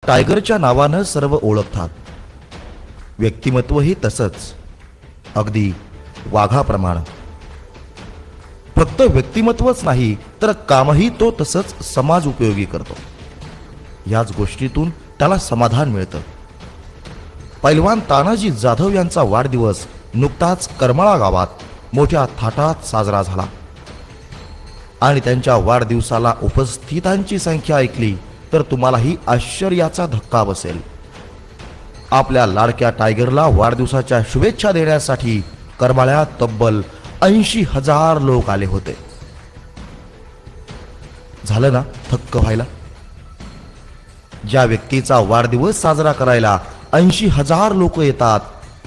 टायगरच्या नावानं सर्व ओळखतात. व्यक्तिमत्वही तसंच, अगदी वाघाप्रमाणे. फक्त व्यक्तिमत्वच नाही तर कामही तो तसंच समाज उपयोगी करतो. याच गोष्टीतून त्याला समाधान मिळतं. पैलवान तानाजी जाधव यांचा वाढदिवस नुकताच करमाळा गावात मोठ्या थाटात साजरा झाला आणि त्यांच्या वाढदिवसाला उपस्थितांची संख्या ऐकली तर तुम्हालाही आश्चर्याचा धक्का बसेल. आपल्या लाडक्या टायगरला वाढदिवसाच्या शुभेच्छा देण्यासाठी करमाळ्यात तब्बल 80,000 लोक आले होते. झालं ना थक्क व्हायला. ज्या व्यक्तीचा वाढदिवस साजरा करायला 80,000 लोक येतात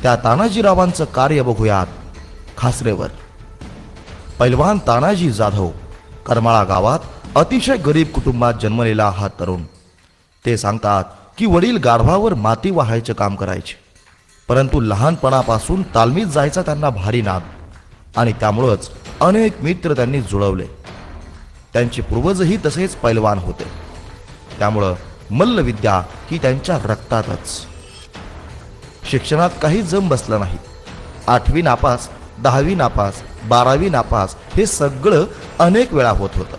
त्या तानाजीरावांचं कार्य बघूयात खासरेवर. पैलवान तानाजी जाधव करमाळा गावात अतिशय गरीब कुटुंबात जन्मलेला हा तरुण. ते सांगतात की वडील गाढवावर माती वाहायचे काम करायचे, परंतु लहानपणापासून तालमीत जायचा त्यांना भारी नाद आणि त्यामुळंच अनेक मित्र त्यांनी जुळवले. त्यांचे पूर्वजही तसेच पैलवान होते, त्यामुळं मल्लविद्या ही त्यांच्या रक्तातच. शिक्षणात काही जम बसलं नाही. 8वी नापास, 10वी नापास, 12वी नापास हे सगळं अनेक वेळा होत होतं,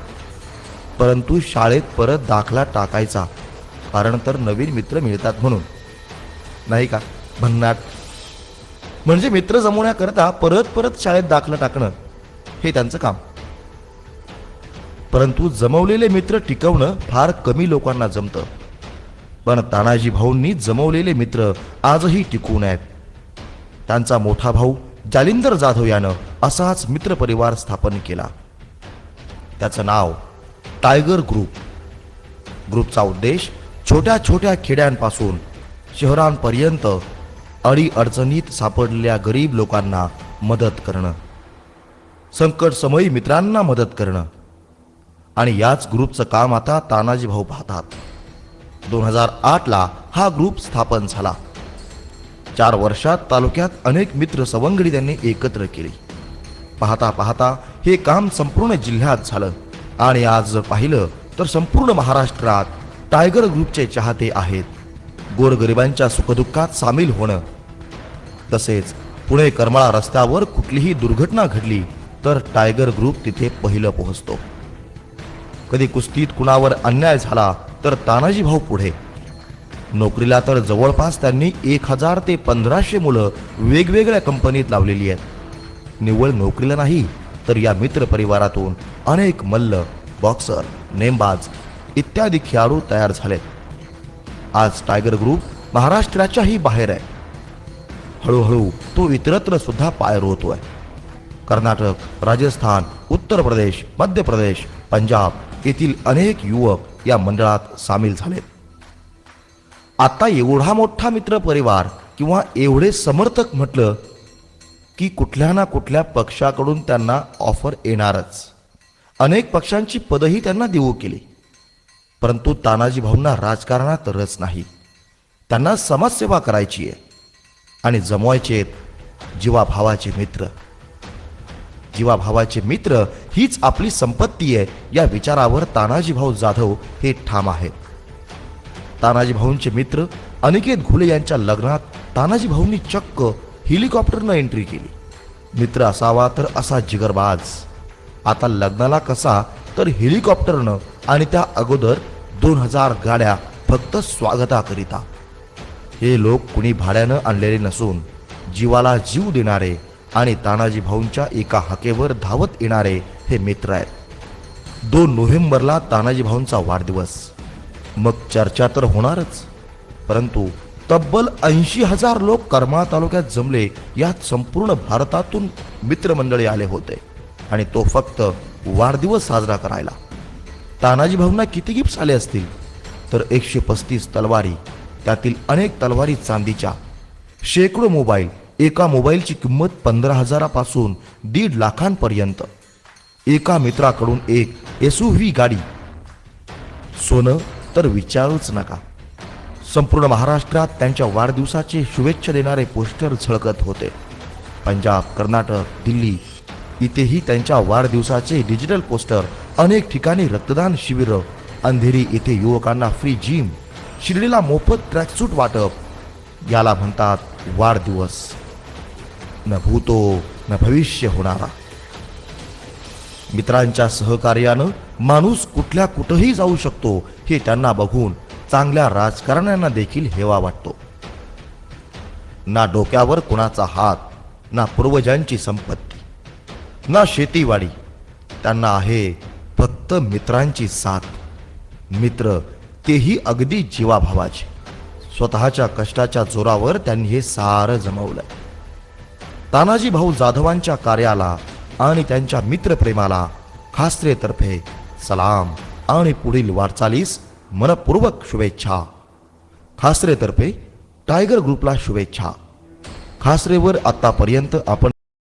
परंतु शाळेत परत दाखला टाकायचा, कारण तर नवीन मित्र मिळतात म्हणून, नाही का भन्नाट. म्हणजे मित्र जमवण्याकरता परत परत शाळेत दाखला टाकणं हे त्यांचं काम. परंतु जमवलेले मित्र टिकवणं फार कमी लोकांना जमतं. पण तानाजी भाऊंनी जमवलेले मित्र आजही टिकून आहेत. त्यांचा मोठा भाऊ जालिंदर जाधव यानं असाच मित्रपरिवार स्थापन केला. त्याचं नाव टायगर ग्रुप. ग्रुपचा उद्देश छोट्या छोट्या खेड्यांपासून शहरांपर्यंत अडीअडचणीत सापडलेल्या गरीब लोकांना मदत करणं, संकटसमयी मित्रांना मदत करणं. आणि याच ग्रुपचं काम आता तानाजी भाऊ पाहतात. 2008ला हा ग्रुप स्थापन झाला. 4 वर्षात तालुक्यात अनेक मित्र सवंगडी त्यांनी एकत्र केली. पाहता पाहता हे काम संपूर्ण जिल्ह्यात झालं आणि आज जर पाहिलं तर संपूर्ण महाराष्ट्रात टायगर ग्रुपचे चाहते आहेत. गोरगरिबांच्या सुखदुःखात सामील होणं. तसेच पुणे करमाळा रस्त्यावर कुठलीही दुर्घटना घडली तर टायगर ग्रुप तिथे पहिलं पोहोचतो. कधी कुस्तीत कुणावर अन्याय झाला तर तानाजी भाऊ पुढे. नोकरीला तर जवळपास त्यांनी 1000 ते 1500 मुलं वेगवेगळ्या कंपनीत लावलेली आहेत. निव्वळ नोकरीला नाही तर या मित्र परिवारातून अनेक मल्ल, बॉक्सर, नेमबाज इत्यादी खेळाडू तयार झालेत. आज टायगर ग्रुप महाराष्ट्राच्याही बाहेर आहे. हळूहळू तो इतरत्र सुद्धा पाय रोवतोय. कर्नाटक, राजस्थान, उत्तर प्रदेश, मध्य प्रदेश, पंजाब येथील अनेक युवक या मंडळात सामील झालेत. आता एवढा मोठा मित्र परिवार किंवा एवढे समर्थक म्हटलं की कुठल्या ना कुठल्या पक्षाकडून त्यांना ऑफर येणारच. अनेक पक्षांची पदही त्यांना देऊ केली, परंतु तानाजी भाऊंना राजकारणात रस नाही. त्यांना समाजसेवा करायची आहे आणि जमवायचे जीवाभावाचे मित्र. जीवाभावाचे मित्र हीच आपली संपत्ती आहे या विचारावर तानाजी भाऊ जाधव हे ठाम आहेत. तानाजी भाऊंचे मित्र अनिकेत घुले यांच्या लग्नात तानाजी भाऊंनी चक्क हेलिकॉप्टरनं एंट्री केली. मित्र असावा तर असा जिगरबाज. आता लग्नाला कसा तर हेलिकॉप्टरनं आणि त्या अगोदर 2000 गाड्या फक्त स्वागताकरिता. हे लोक कुणी भाड्यानं आणलेले नसून जीवाला जीव देणारे आणि तानाजी भाऊंच्या एका हाकेवर धावत येणारे हे मित्र आहेत. 2 नोव्हेंबरला तानाजी भाऊंचा वाढदिवस. मग चर्चा तर होणारच, परंतु तब्बल 80,000 लोक करमाळा तालुक्यात जमले. यात संपूर्ण भारतातून मित्रमंडळी आले होते आणि तो फक्त वाढदिवस साजरा करायला. तानाजी भाऊंना किती गिफ्ट्स आले असतील तर 135 तलवारी, त्यातील अनेक तलवारी चांदीच्या, शेकडो मोबाईल. एका मोबाईलची किंमत 15,000 पासून 1.5 लाखांपर्यंत. एका मित्राकडून एक SUV गाडी. सोनं तर विचारूच नका. संपूर्ण महाराष्ट्रात त्यांच्या वाढदिवसाचे शुभेच्छा देणारे पोस्टर झळकत होते. पंजाब, कर्नाटक, दिल्ली इथेही त्यांच्या वाढदिवसाचे डिजिटल पोस्टर. अनेक ठिकाणी रक्तदान शिबिरं. अंधेरी येथे युवकांना फ्री जिम. शिर्डीला मोफत ट्रॅकसूट वाटप याला म्हणतात वाढदिवस. न भूतो न भविष्य होणारा. मित्रांच्या सहकार्यानं माणूस कुठल्या कुठंही जाऊ शकतो हे त्यांना बघून चांगल्या राजकारण्यांना देखील हेवा वाटतो. ना डोक्यावर कुणाचा हात, ना पूर्वजांची संपत्ती, ना शेतीवाडी. त्यांना आहे फक्त मित्रांची साथ. मित्र तेही अगदी जीवाभावाचे. स्वतःच्या कष्टाच्या जोरावर त्यांनी हे सारं जमवलं. तानाजी भाऊ जाधवांच्या कार्याला आणि त्यांच्या मित्रप्रेमाला खासरेतर्फे सलाम आणि पुढील वाटचालीस मनपूर्वक शुभेच्छा. खासरेतर्फे टायगर ग्रुपला शुभेच्छा. खासरेवर आतापर्यंत आपण